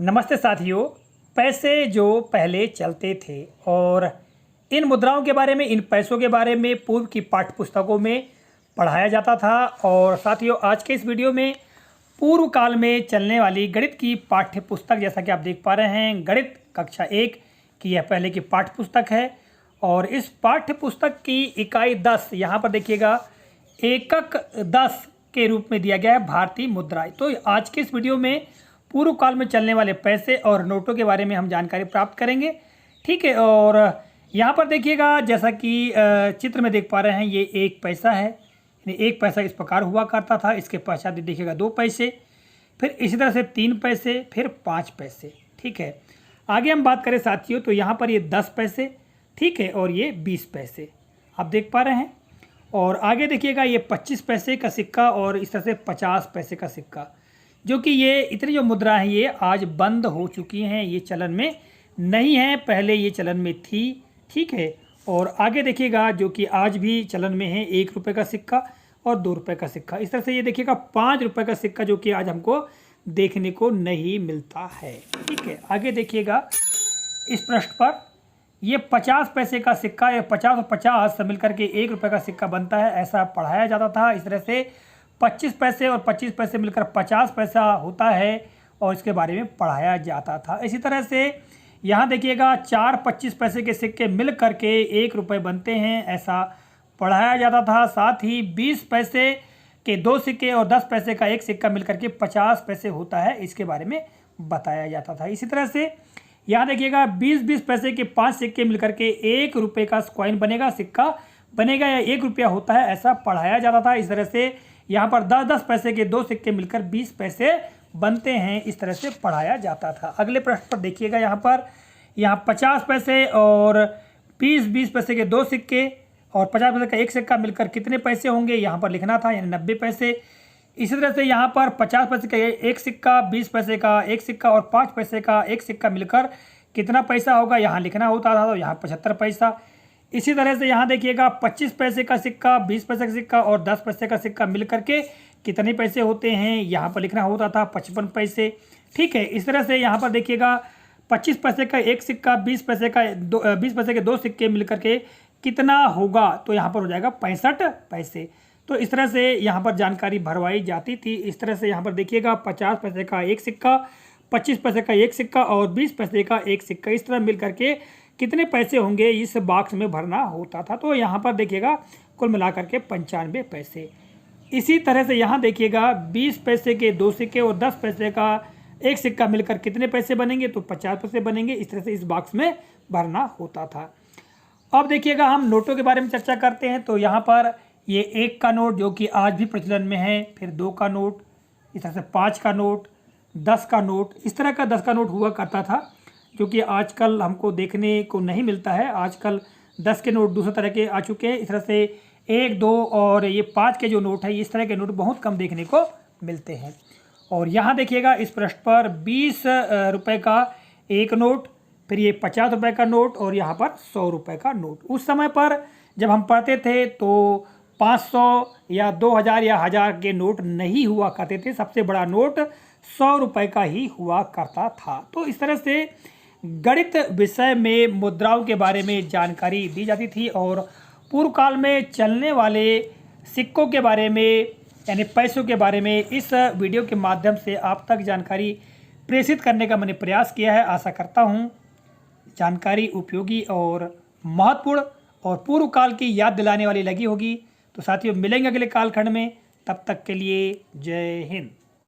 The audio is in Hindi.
नमस्ते साथियों। पैसे जो पहले चलते थे और इन मुद्राओं के बारे में, इन पैसों के बारे में पूर्व की पाठ्य पुस्तकों में पढ़ाया जाता था। और साथियों, आज के इस वीडियो में पूर्व काल में चलने वाली गणित की पाठ्य पुस्तक, जैसा कि आप देख पा रहे हैं, गणित कक्षा 1 की यह पहले की पाठ्य पुस्तक है। और इस पाठ्य पुस्तक की इकाई 10 यहाँ पर देखिएगा, एकक 10 के रूप में दिया गया है भारतीय मुद्राएं। तो आज के इस वीडियो में पूर्व काल में चलने वाले पैसे और नोटों के बारे में हम जानकारी प्राप्त करेंगे। ठीक है। और यहाँ पर देखिएगा, जैसा कि चित्र में देख पा रहे हैं, ये एक पैसा है। एक पैसा इस प्रकार हुआ करता था। इसके पश्चात देखिएगा 2 पैसे, फिर इसी तरह से 3 पैसे, फिर 5 पैसे। ठीक है। आगे हम बात करें साथियों, तो यहाँ पर ये 10 पैसे, ठीक है, और ये 20 पैसे आप देख पा रहे हैं। और आगे देखिएगा, ये 25 पैसे का सिक्का और इस तरह से 50 पैसे का सिक्का, जो कि ये इतनी जो मुद्रा है ये आज बंद हो चुकी हैं, ये चलन में नहीं है, पहले ये चलन में थी। ठीक है। और आगे देखिएगा, जो कि आज भी चलन में है, 1 रुपये का सिक्का और 2 रुपये का सिक्का। इस तरह से ये देखिएगा 5 रुपये का सिक्का, जो कि आज हमको देखने को नहीं मिलता है। ठीक है। आगे देखिएगा, इस पृष्ठ पर ये 50 पैसे का सिक्का, या 50 और 50 सब मिलकर के 1 रुपये का सिक्का बनता है, ऐसा पढ़ाया जाता था। इस तरह से 25 पैसे और 25 पैसे मिलकर 50 पैसा होता है, और इसके बारे में पढ़ाया जाता था। इसी तरह से यहाँ देखिएगा, 4 25 पैसे के सिक्के मिल करके 1 रुपये बनते हैं, ऐसा पढ़ाया जाता था। साथ ही 20 पैसे के 2 सिक्के और 10 पैसे का 1 सिक्का मिल करके 50 पैसे होता है, इसके बारे में बताया जाता था। इसी तरह से यहाँ देखिएगा, 20-20 पैसे के 5 सिक्के मिलकर के 1 रुपये का कॉइन बनेगा, सिक्का बनेगा, या 1 रुपया होता है, ऐसा पढ़ाया जाता था। इस तरह से यहाँ पर 10-10 पैसे के 2 सिक्के मिलकर 20 पैसे बनते हैं, इस तरह से पढ़ाया जाता था। अगले प्रश्न पर देखिएगा, यहाँ 50 पैसे और 20-20 पैसे के 2 सिक्के और 50 पैसे का 1 सिक्का मिलकर कितने पैसे होंगे, यहाँ पर लिखना था, यानी 90 पैसे। इसी तरह से यहाँ पर 50 पैसे का 1 सिक्का, 20 पैसे का 1 सिक्का और 5 पैसे का 1 सिक्का मिलकर कितना पैसा होगा, यहाँ लिखना होता था, तो यहाँ 75 पैसा। इसी तरह से यहाँ देखिएगा, 25 पैसे का सिक्का, 20 पैसे का सिक्का और 10 पैसे का सिक्का मिल करके कितने पैसे होते हैं, यहाँ पर लिखना होता था 55 पैसे। ठीक है। इस तरह से यहाँ पर देखिएगा, 25 पैसे का 1 सिक्का, 20 पैसे के 2 सिक्के मिल करके कितना होगा, तो यहाँ पर हो जाएगा 65 पैसे। तो इस तरह से यहाँ पर जानकारी भरवाई जाती थी। इस तरह से यहाँ पर देखिएगा, 50 पैसे का 1 सिक्का, 25 पैसे का 1 सिक्का और 20 पैसे का 1 सिक्का, इस तरह मिल करके कितने पैसे होंगे, इस बॉक्स में भरना होता था। तो यहाँ पर देखिएगा, कुल मिलाकर के 95 पैसे। इसी तरह से यहाँ देखिएगा, 20 पैसे के 2 सिक्के और 10 पैसे का 1 सिक्का मिलकर कितने पैसे बनेंगे, तो 50 पैसे बनेंगे। इस तरह से इस बॉक्स में भरना होता था। अब देखिएगा, हम नोटों के बारे में चर्चा करते हैं। तो यहाँ पर ये 1 का नोट, जो कि आज भी प्रचलन में है, फिर 2 का नोट, इस तरह से 5 का नोट, 10 का नोट, इस तरह का 10 का नोट हुआ करता था, जो कि आजकल हमको देखने को नहीं मिलता है। आजकल 10 के नोट दूसरे तरह के आ चुके हैं। इस तरह से 1, 2 और ये 5 के जो नोट है, इस तरह के नोट बहुत कम देखने को मिलते हैं। और यहाँ देखिएगा, इस पृष्ठ पर 20 रुपये का 1 नोट, फिर ये 50 रुपये का नोट और यहाँ पर 100 रुपये का नोट। उस समय पर जब हम पढ़ते थे तो 500 या 2000 या 1000 के नोट नहीं हुआ करते थे। सबसे बड़ा नोट 100 रुपये का ही हुआ करता था। तो इस तरह से गणित विषय में मुद्राओं के बारे में जानकारी दी जाती थी, और पूर्व काल में चलने वाले सिक्कों के बारे में, यानी पैसों के बारे में, इस वीडियो के माध्यम से आप तक जानकारी प्रेषित करने का मैंने प्रयास किया है। आशा करता हूँ जानकारी उपयोगी और महत्वपूर्ण और पूर्व काल की याद दिलाने वाली लगी होगी। तो साथियों, मिलेंगे अगले कालखंड में, तब तक के लिए जय हिंद।